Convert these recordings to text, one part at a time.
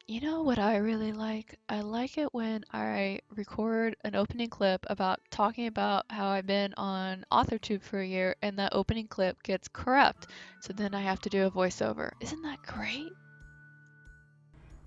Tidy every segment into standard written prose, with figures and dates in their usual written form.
You know what I really like? I like it when I record an opening clip about talking about how I've been on Authortube for a year and that opening clip gets corrupt. So then I have to do a voiceover. Isn't that great?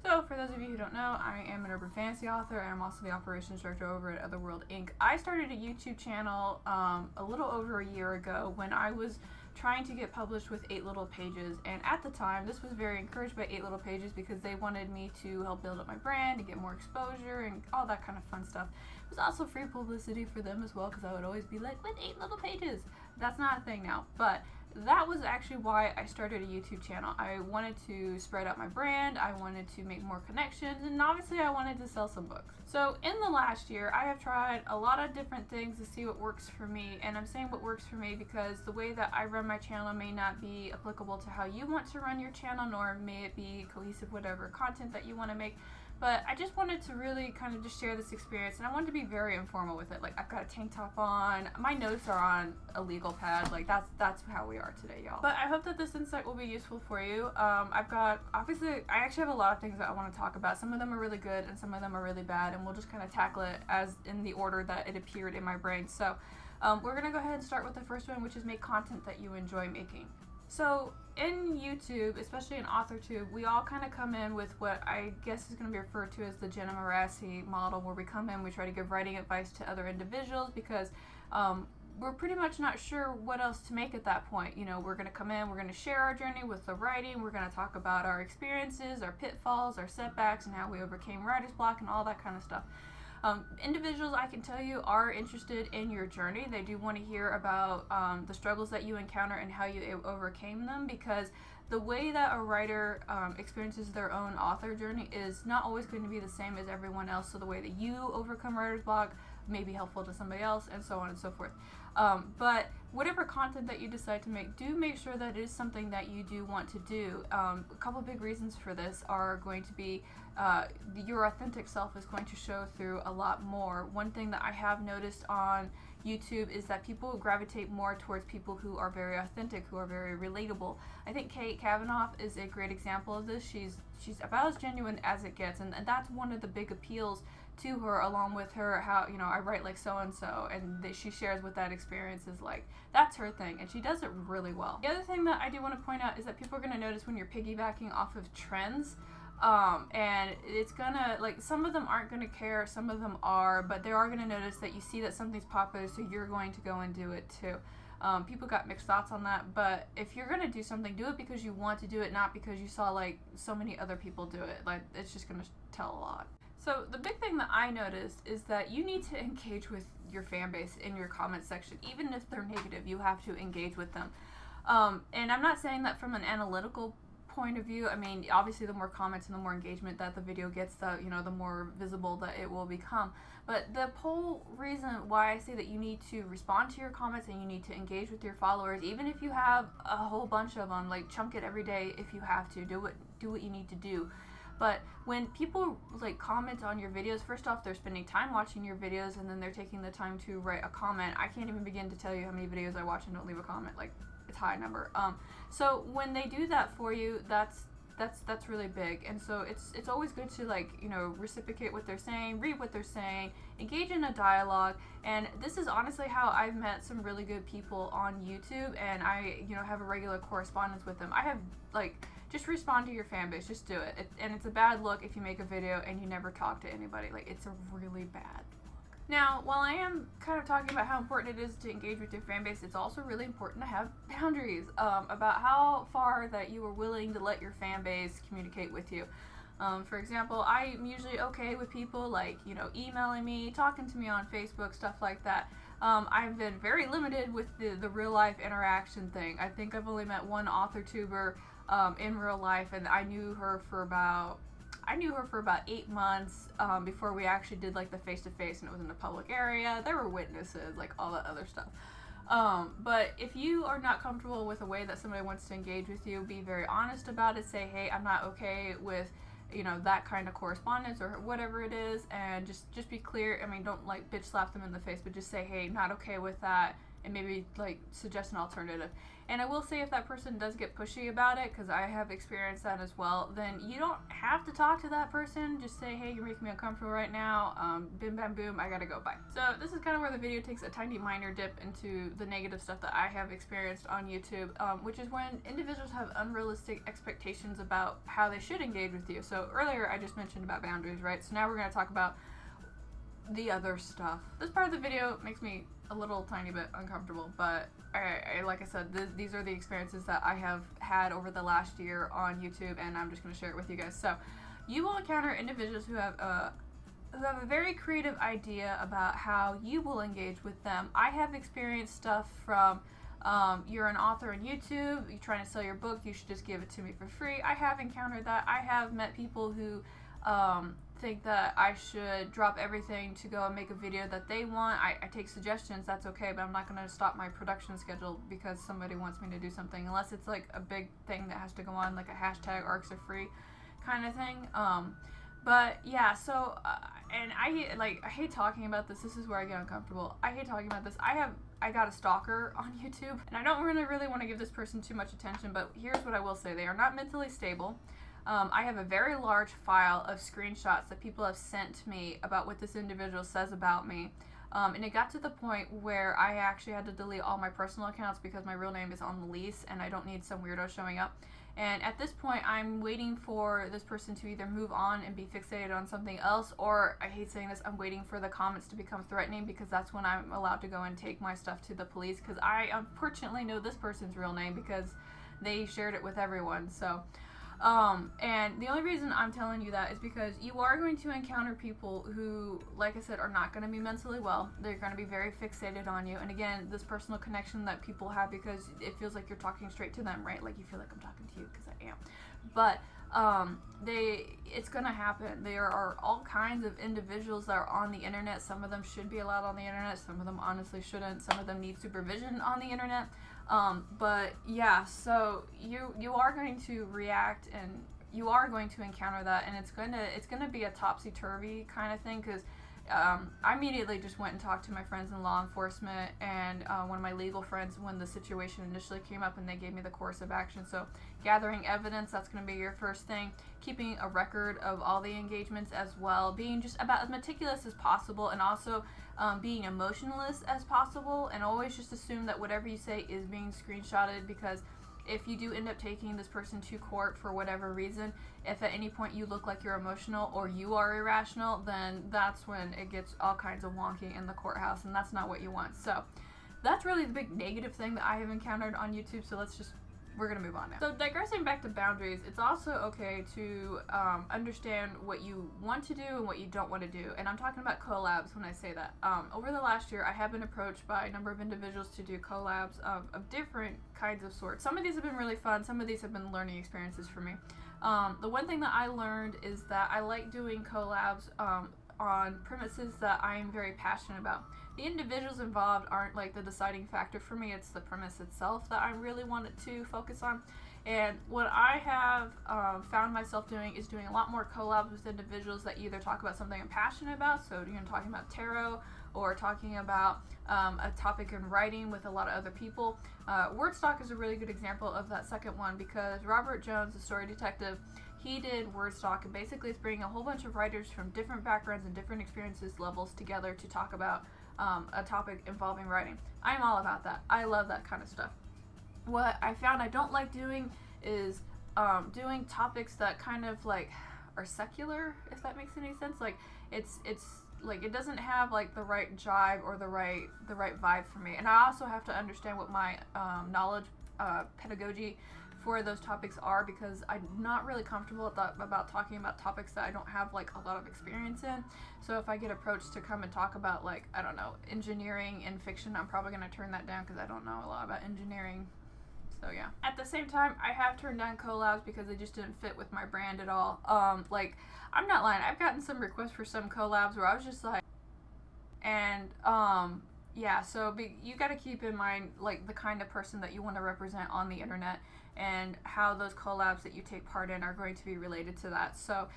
So, for those of you who don't know, I am an urban fantasy author. I'm also the operations director over at Otherworld Inc. I started a YouTube channel a little over a year ago when I was trying to get published with 8 Little Pages. And at the time, this was very encouraged by 8 Little Pages because they wanted me to help build up my brand and get more exposure and all that kind of fun stuff. It was also free publicity for them as well because I would always be like, with 8 Little Pages. That's not a thing now, but that was actually why I started a YouTube channel. I wanted to spread out my brand, I wanted to make more connections, and obviously I wanted to sell some books. So in the last year, I have tried a lot of different things to see what works for me, and I'm saying what works for me because the way that I run my channel may not be applicable to how you want to run your channel, nor may it be cohesive whatever content that you want to make. But I just wanted to really kind of just share this experience, and I wanted to be very informal with it. Like, I've got a tank top on, my notes are on a legal pad, like that's how we are today, y'all. But I hope that this insight will be useful for you. I've got, obviously, I actually have a lot of things that I want to talk about. Some of them are really good, and some of them are really bad, and we'll just kind of tackle it as in the order that it appeared in my brain. So we're gonna go ahead and start with the first one, which is make content that you enjoy making. So in YouTube, especially in Authortube, we all kind of come in with what I guess is going to be referred to as the Jenna Morassi model, where we come in, we try to give writing advice to other individuals because we're pretty much not sure what else to make at that point. You know, we're going to come in, we're going to share our journey with the writing, we're going to talk about our experiences, our pitfalls, our setbacks, and how we overcame writer's block and all that kind of stuff. Individuals, I can tell you, are interested in your journey. They do want to hear about the struggles that you encounter and how you overcame them, because the way that a writer experiences their own author journey is not always going to be the same as everyone else. So the way that you overcome writer's block may be helpful to somebody else, and so on and so forth. But whatever content that you decide to make, do make sure that it is something that you do want to do. A couple big reasons for this are going to be your authentic self is going to show through a lot more. One thing that I have noticed on YouTube is that people gravitate more towards people who are very authentic, who are very relatable. I think Kate Kavanaugh is a great example of this. She's about as genuine as it gets, and that's one of the big appeals to her, along with her how, you know, I write like so and so, and that she shares what that experience is like. That's her thing, and she does it really well. The other thing that I do want to point out is that people are going to notice when you're piggybacking off of trends. And it's gonna, like, some of them aren't gonna care, some of them are, but they are gonna notice that you see that something's popular, so you're going to go and do it too. People got mixed thoughts on that, but if you're gonna do something, do it because you want to do it, not because you saw like so many other people do it. Like, it's just gonna tell a lot. So the big thing that I noticed is that you need to engage with your fan base in your comment section. Even if they're negative, you have to engage with them. And I'm not saying that from an analytical point of view. I mean, obviously the more comments and the more engagement that the video gets, the more visible that it will become. But the whole reason why I say that you need to respond to your comments and you need to engage with your followers, even if you have a whole bunch of them, like chunk it every day if you have to. Do what you need to do. But when people like comment on your videos, first off, they're spending time watching your videos, and then they're taking the time to write a comment. I can't even begin to tell you how many videos I watch and don't leave a comment. Like, it's a high number. So when they do that for you, that's really big. And so it's always good to, like, you know, reciprocate what they're saying, read what they're saying, engage in a dialogue. And this is honestly how I've met some really good people on YouTube, and I, you know, have a regular correspondence with them. I have, like, just respond to your fan base, just do it. And it's a bad look if you make a video and you never talk to anybody. Like, it's a really bad look. Now, while I am kind of talking about how important it is to engage with your fan base, it's also really important to have boundaries about how far that you are willing to let your fan base communicate with you. For example, I'm usually okay with people, like, you know, emailing me, talking to me on Facebook, stuff like that. I've been very limited with the real life interaction thing. I think I've only met one Authortuber in real life, and I knew her for about 8 months before we actually did like the face-to-face, and it was in a public area. There were witnesses, like all that other stuff. But if you are not comfortable with the way that somebody wants to engage with you, be very honest about it. Say, hey, I'm not okay with, you know, that kind of correspondence or whatever it is, and just be clear. I mean, don't like bitch slap them in the face, but just say, hey, not okay with that. and maybe like suggest an alternative. And I will say, if that person does get pushy about it, because I have experienced that as well, then you don't have to talk to that person. Just say, hey, you're making me uncomfortable right now. Bim bam boom, I gotta go, bye. So this is kind of where the video takes a tiny minor dip into the negative stuff that I have experienced on YouTube, which is when individuals have unrealistic expectations about how they should engage with you. So earlier I just mentioned about boundaries, right? So now we're going to talk about the other stuff. This part of the video makes me a little tiny bit uncomfortable, but like I said, these are the experiences that I have had over the last year on YouTube, and I'm just going to share it with you guys. So you will encounter individuals who have a very creative idea about how you will engage with them. I have experienced stuff from you're an author on YouTube, you're trying to sell your book, you should just give it to me for free. I have encountered that. I have met people who think that I should drop everything to go and make a video that they want. I take suggestions, that's okay, but I'm not going to stop my production schedule because somebody wants me to do something, unless it's like a big thing that has to go on, like a hashtag arcs are free kind of thing. But yeah, so and I hate talking about this. This is where I get uncomfortable. I hate talking about this. I got a stalker on YouTube, and I don't really want to give this person too much attention, but here's what I will say. They are not mentally stable. I have a very large file of screenshots that people have sent to me about what this individual says about me. And it got to the point where I actually had to delete all my personal accounts because my real name is on the lease and I don't need some weirdo showing up. And at this point, I'm waiting for this person to either move on and be fixated on something else, or, I hate saying this, I'm waiting for the comments to become threatening, because that's when I'm allowed to go and take my stuff to the police, because I unfortunately know this person's real name because they shared it with everyone. So and the only reason I'm telling you that is because you are going to encounter people who, like I said, are not going to be mentally well. They're going to be very fixated on you. And again, this personal connection that people have, because it feels like you're talking straight to them, right? Like you feel like I'm talking to you, because I am. But it's going to happen. There are all kinds of individuals that are on the internet. Some of them should be allowed on the internet. Some of them honestly shouldn't. Some of them need supervision on the internet. But yeah, so you are going to react, and you are going to encounter that, and it's gonna be a topsy-turvy kind of thing, because I immediately just went and talked to my friends in law enforcement and one of my legal friends when the situation initially came up, and they gave me the course of action. So gathering evidence, that's going to be your first thing. Keeping a record of all the engagements as well. Being just about as meticulous as possible, and also being emotionless as possible, and always just assume that whatever you say is being screenshotted, because if you do end up taking this person to court for whatever reason, if at any point you look like you're emotional or you are irrational, then that's when it gets all kinds of wonky in the courthouse, and that's not what you want. So that's really the big negative thing that I have encountered on YouTube. So we're going to move on now. So digressing back to boundaries, it's also okay to understand what you want to do and what you don't want to do. And I'm talking about collabs when I say that. Over the last year, I have been approached by a number of individuals to do collabs of different kinds of sorts. Some of these have been really fun. Some of these have been learning experiences for me. The one thing that I learned is that I like doing collabs on premises that I am very passionate about. The individuals involved aren't like the deciding factor for me. It's the premise itself that I really wanted to focus on. And what I have found myself doing is doing a lot more collabs with individuals that either talk about something I'm passionate about, so talking about tarot, or talking about a topic in writing with a lot of other people. Wordstock is a really good example of that second one, because Robert Jones, the story detective, he did Wordstock, and basically it's bringing a whole bunch of writers from different backgrounds and different experiences levels together to talk about a topic involving writing. I'm all about that. I love that kind of stuff. What I found I don't like doing is doing topics that kind of like are secular, if that makes any sense. Like it's like it doesn't have like the right jive or the right vibe for me. And I also have to understand what my knowledge pedagogy for those topics are, because I'm not really comfortable about talking about topics that I don't have like a lot of experience in. So if I get approached to come and talk about, like, I don't know, engineering and fiction, I'm probably going to turn that down because I don't know a lot about engineering. So yeah. At the same time, I have turned down collabs because they just didn't fit with my brand at all. Like, I'm not lying, I've gotten some requests for some collabs where I was just like, and yeah, so you got to keep in mind like the kind of person that you want to represent on the internet, and how those collabs that you take part in are going to be related to that. So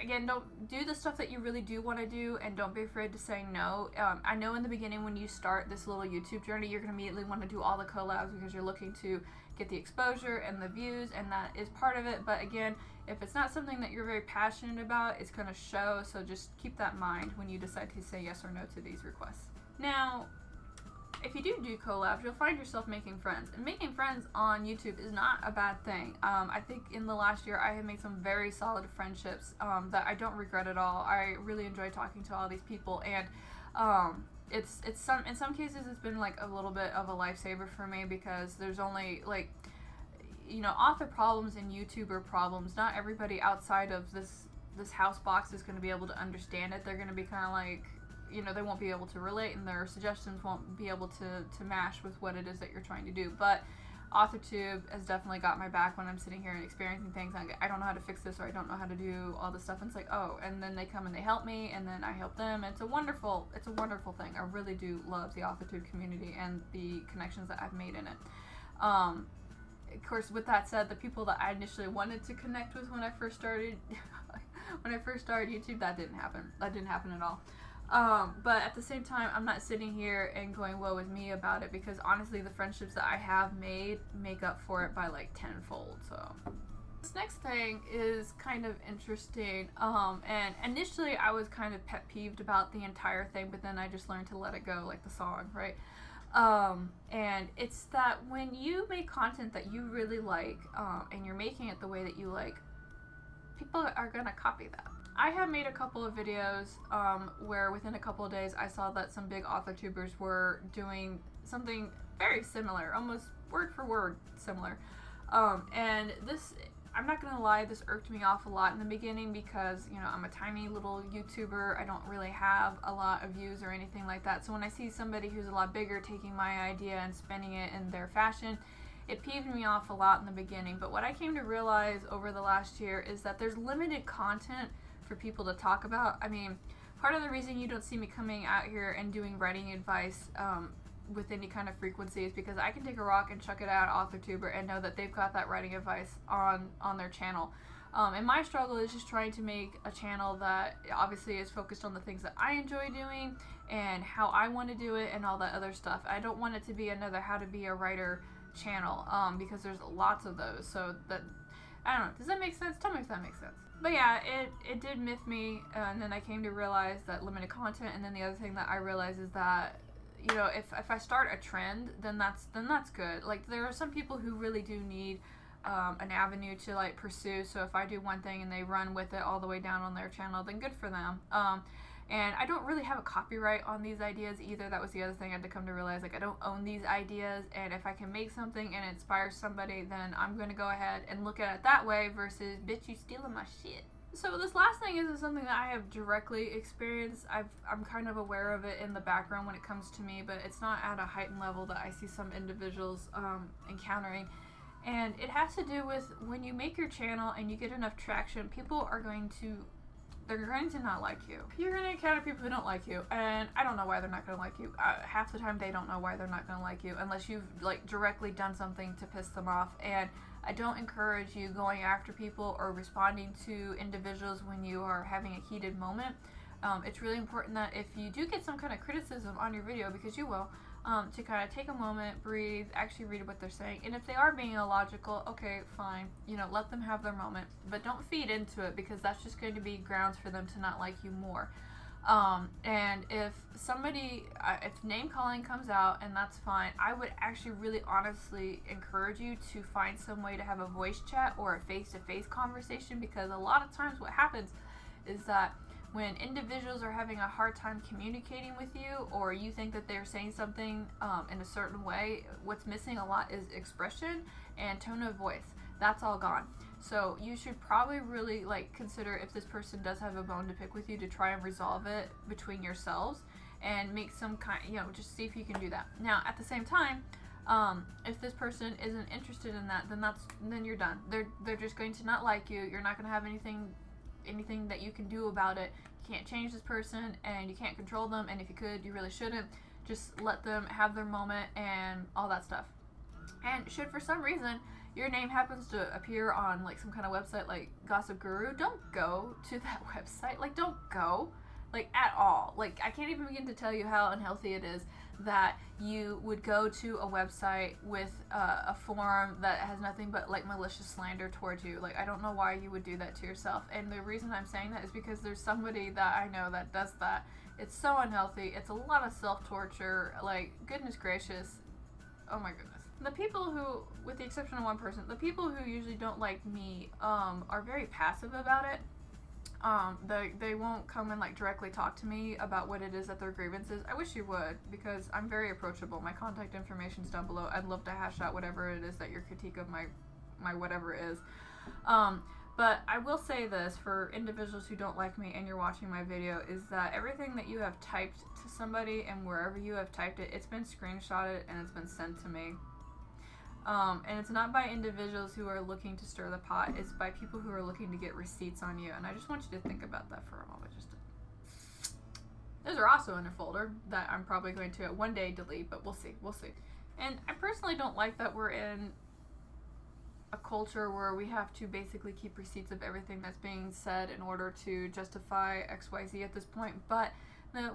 again, don't do the stuff that you really do want to do, and don't be afraid to say no. I know in the beginning when you start this little YouTube journey, you're going to immediately want to do all the collabs because you're looking to get the exposure and the views, and that is part of it. But again, if it's not something that you're very passionate about, it's going to show. So just keep that in mind when you decide to say yes or no to these requests. Now, if you do collabs, you'll find yourself making friends. And making friends on YouTube is not a bad thing. I think in the last year I have made some very solid friendships that I don't regret at all. I really enjoy talking to all these people, and it's in some cases it's been like a little bit of a lifesaver for me, because there's only like, you know, author problems and YouTuber problems. Not everybody outside of this house box is going to be able to understand it. They're going to be kind of like, you know, they won't be able to relate, and their suggestions won't be able to mash with what it is that you're trying to do. But Authortube has definitely got my back when I'm sitting here and experiencing things. I don't know how to fix this, or I don't know how to do all this stuff. And it's like, oh, and then they come and they help me, and then I help them. It's a wonderful thing. I really do love the Authortube community and the connections that I've made in it. Of course, with that said, the people that I initially wanted to connect with when I first started YouTube, that didn't happen. That didn't happen at all. But at the same time, I'm not sitting here and going woe with me about it, because honestly the friendships that I have made make up for it by like tenfold. So this next thing is kind of interesting, and initially I was kind of pet peeved about the entire thing, but then I just learned to let it go, like the song, right? And it's that when you make content that you really like, and you're making it the way that you like, people are gonna copy that. I have made a couple of videos where within a couple of days I saw that some big author-tubers were doing something very similar, almost word for word similar. And this, I'm not gonna lie, this irked me off a lot in the beginning, because, you know, I'm a tiny little YouTuber. I don't really have a lot of views or anything like that. So when I see somebody who's a lot bigger taking my idea and spinning it in their fashion, it peeved me off a lot in the beginning. But what I came to realize over the last year is that there's limited content for people to talk about. I mean, part of the reason you don't see me coming out here and doing writing advice with any kind of frequency is because I can take a rock and chuck it at Authortuber and know that they've got that writing advice on their channel. And my struggle is just trying to make a channel that obviously is focused on the things that I enjoy doing and how I want to do it and all that other stuff. I don't want it to be another how to be a writer channel, because there's lots of those. So that, I don't know, does that make sense? Tell me if that makes sense. But yeah, it did myth me, and then I came to realize that limited content, and then the other thing that I realized is that, you know, if I start a trend, then that's good. Like, there are some people who really do need an avenue to like pursue. So if I do one thing and they run with it all the way down on their channel, then good for them. And I don't really have a copyright on these ideas either. That was the other thing I had to come to realize. Like, I don't own these ideas, and if I can make something and it inspires somebody, then I'm going to go ahead and look at it that way versus, bitch, you stealing my shit. So this last thing isn't something that I have directly experienced. I'm kind of aware of it in the background when it comes to me, but it's not at a heightened level that I see some individuals encountering. And it has to do with when you make your channel and you get enough traction, people are going to, they're going to not like you. You're going to encounter people who don't like you, and I don't know why they're not going to like you. Half the time they don't know why they're not going to like you unless you've like directly done something to piss them off. And I don't encourage you going after people or responding to individuals when you are having a heated moment. It's really important that if you do get some kind of criticism on your video, because you will, to kind of take a moment, breathe, actually read what they're saying. And if they are being illogical, okay, fine, you know, let them have their moment, but don't feed into it, because that's just going to be grounds for them to not like you more. And if somebody, if name calling comes out, and that's fine, I would actually really honestly encourage you to find some way to have a voice chat or a face-to-face conversation, because a lot of times what happens is that when individuals are having a hard time communicating with you, or you think that they're saying something in a certain way, what's missing a lot is expression and tone of voice. That's all gone. So you should probably really like consider, if this person does have a bone to pick with you, to try and resolve it between yourselves and make some kind, you know, just see if you can do that. Now, at the same time, if this person isn't interested in that, then you're done. They're just going to not like you. You're not going to have anything that you can do about it. You can't change this person, and you can't control them, and if you could, you really shouldn't. Just let them have their moment and all that stuff. And should for some reason your name happens to appear on like some kind of website like Gossip Guru, don't go to that website. Like, don't go, like, at all. Like, I can't even begin to tell you how unhealthy it is that you would go to a website with a forum that has nothing but like malicious slander towards you. Like, I don't know why you would do that to yourself. And the reason I'm saying that is because there's somebody that I know that does that. It's so unhealthy. It's a lot of self-torture. Like, goodness gracious. Oh my goodness. The people who, with the exception of one person, the people who usually don't like me are very passive about it. They won't come and like directly talk to me about what it is that their grievance is. I wish you would, because I'm very approachable. My contact information's down below. I'd love to hash out whatever it is that your critique of my whatever is. But I will say this for individuals who don't like me and you're watching my video, is that everything that you have typed to somebody and wherever you have typed it, it's been screenshotted and it's been sent to me. And it's not by individuals who are looking to stir the pot. It's by people who are looking to get receipts on you. And I just want you to think about that for a moment. Those are also in a folder that I'm probably going to one day delete, but we'll see. We'll see. And I personally don't like that we're in a culture where we have to basically keep receipts of everything that's being said in order to justify XYZ at this point. But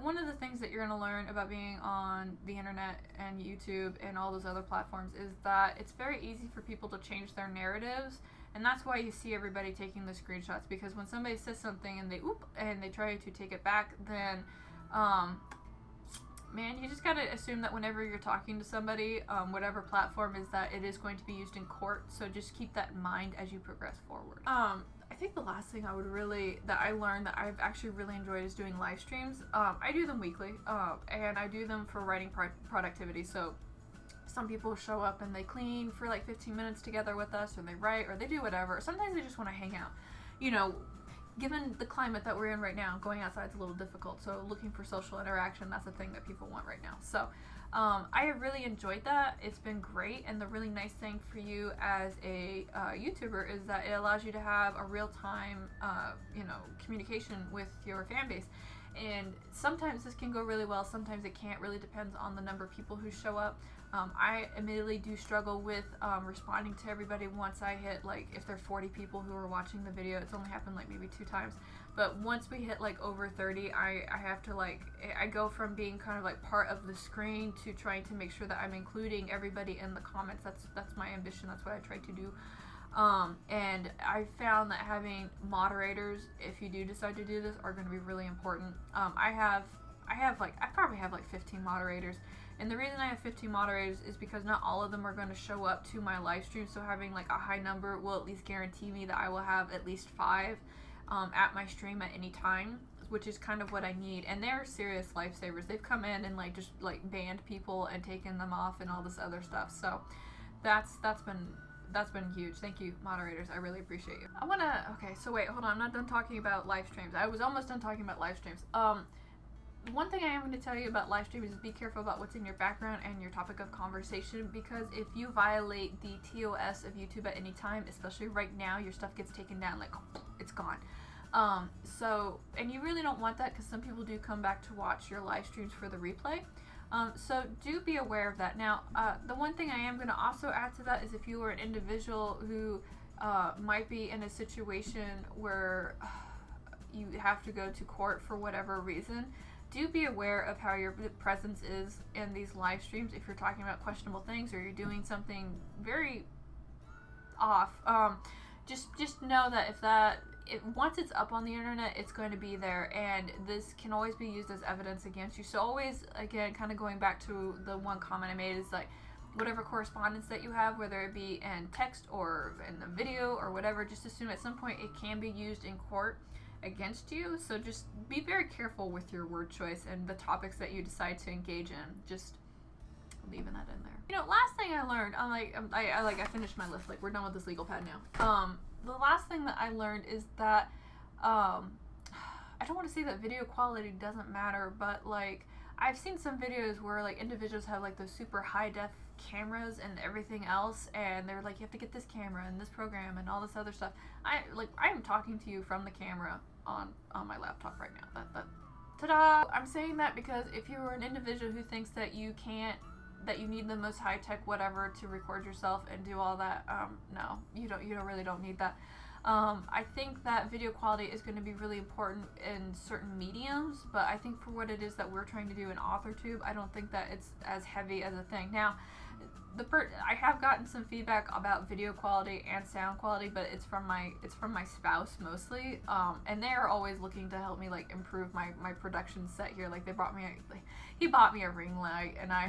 one of the things that you're going to learn about being on the internet and YouTube and all those other platforms is that it's very easy for people to change their narratives, and that's why you see everybody taking the screenshots, because when somebody says something and they try to take it back, then man, you just gotta assume that whenever you're talking to somebody, whatever platform is that, it is going to be used in court. So just keep that in mind as you progress forward. I think the last thing that I learned that I've actually really enjoyed is doing live streams. I do them weekly, and I do them for writing productivity. So some people show up and they clean for like 15 minutes together with us, or they write, or they do whatever. Sometimes they just want to hang out. You know, given the climate that we're in right now, going outside is a little difficult. So looking for social interaction, that's a thing that people want right now. So I have really enjoyed that. It's been great. And the really nice thing for you as a YouTuber is that it allows you to have a real-time, communication with your fan base. And sometimes this can go really well. Sometimes it can't. Really depends on the number of people who show up. I admittedly do struggle with responding to everybody once I hit, like, if there's 40 people who are watching the video. It's only happened like maybe 2 times. But once we hit like over 30, I have to I go from being kind of like part of the screen to trying to make sure that I'm including everybody in the comments. That's my ambition. That's what I try to do. And I found that having moderators, if you do decide to do this, are going to be really important. I probably have like 15 moderators. And the reason I have 15 moderators is because not all of them are going to show up to my live stream. So having like a high number will at least guarantee me that I will have at least 5 at my stream at any time, which is kind of what I need. And they're serious lifesavers. They've come in and like just like banned people and taken them off and all this other stuff. So that's been huge. Thank you, moderators. I really appreciate you. Okay, so wait, hold on. I'm not done talking about live streams. I was almost done talking about live streams. One thing I am going to tell you about live streams is be careful about what's in your background and your topic of conversation, because if you violate the TOS of YouTube at any time, especially right now, your stuff gets taken down, like, it's gone. And you really don't want that, because some people do come back to watch your live streams for the replay. So do be aware of that. Now, the one thing I am going to also add to that is if you are an individual who might be in a situation where you have to go to court for whatever reason, do be aware of how your presence is in these live streams. If you're talking about questionable things or you're doing something very off, just know that once it's up on the internet, it's going to be there, and this can always be used as evidence against you. So always, again, kind of going back to the one comment I made, is like, whatever correspondence that you have, whether it be in text or in the video or whatever, just assume at some point it can be used in court against you. So just be very careful with your word choice and the topics that you decide to engage in. Just leaving that in there. You know, last thing I learned, I finished my list. Like, we're done with this legal pad now. The last thing that I learned is that I don't want to say that video quality doesn't matter, but like, I've seen some videos where like individuals have like those super high def cameras and everything else, and they're like, you have to get this camera and this program and all this other stuff. I am talking to you from the camera on my laptop right now. Ta-da! I'm saying that because if you're an individual who thinks that you can't that you need the most high tech whatever to record yourself and do all that. No, you don't. You don't really don't need that. I think that video quality is going to be really important in certain mediums, but I think for what it is that we're trying to do in Authortube, I don't think that it's as heavy as a thing. Now, I have gotten some feedback about video quality and sound quality, but it's from my spouse mostly, and they are always looking to help me like improve my production set here. Like he bought me a ring light, and I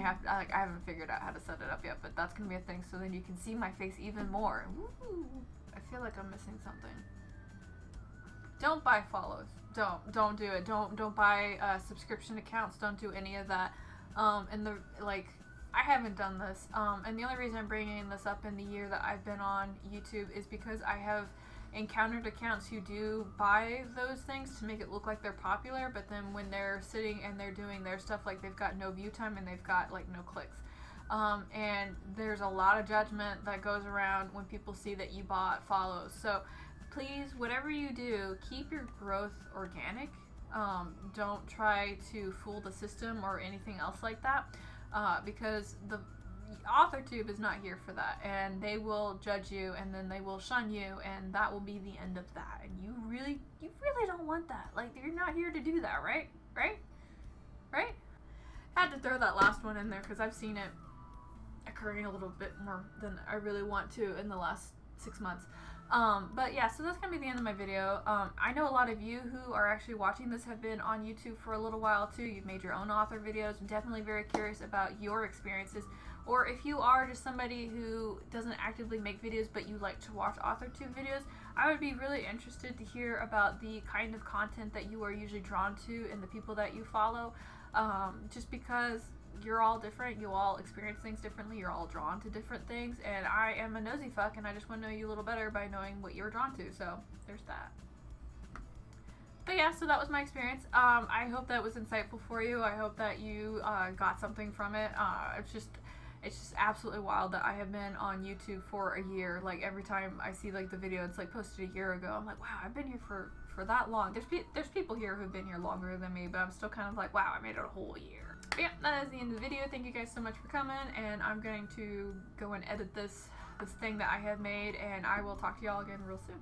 haven't figured out how to set it up yet, but that's gonna be a thing. So then you can see my face even more. Ooh, I feel like I'm missing something. Don't buy follows. Don't do it. Don't buy subscription accounts. Don't do any of that. And I haven't done this. And the only reason I'm bringing this up in the year that I've been on YouTube is because I have encountered accounts who do buy those things to make it look like they're popular, but then when they're sitting and they're doing their stuff, like they've got no view time and they've got like no clicks. And there's a lot of judgment that goes around when people see that you bought follows. So please, whatever you do, keep your growth organic. Don't try to fool the system or anything else like that, because the Authortube is not here for that, and they will judge you, and then they will shun you, and that will be the end of that. And you really don't want that. Like, you're not here to do that, right? Right? Had to throw that last one in there because I've seen it occurring a little bit more than I really want to in the last 6 months. But yeah, so that's gonna be the end of my video. I know a lot of you who are actually watching this have been on YouTube for a little while too. You've made your own author videos. I'm definitely very curious about your experiences. Or if you are just somebody who doesn't actively make videos but you like to watch Authortube videos, I would be really interested to hear about the kind of content that you are usually drawn to and the people that you follow. Just because you're all different, you all experience things differently, you're all drawn to different things, and I am a nosy fuck and I just want to know you a little better by knowing what you're drawn to, so there's that. But yeah, so that was my experience. I hope that was insightful for you. I hope that you got something from it. It's just absolutely wild that I have been on YouTube for a year. Like, every time I see like the video it's like posted a year ago, I'm like, wow, I've been here for that long. There's people here who've been here longer than me, but I'm still kind of like, wow, I made it a whole year. But yeah, that is the end of the video. Thank you guys so much for coming, and I'm going to go and edit this thing that I have made, and I will talk to y'all again real soon.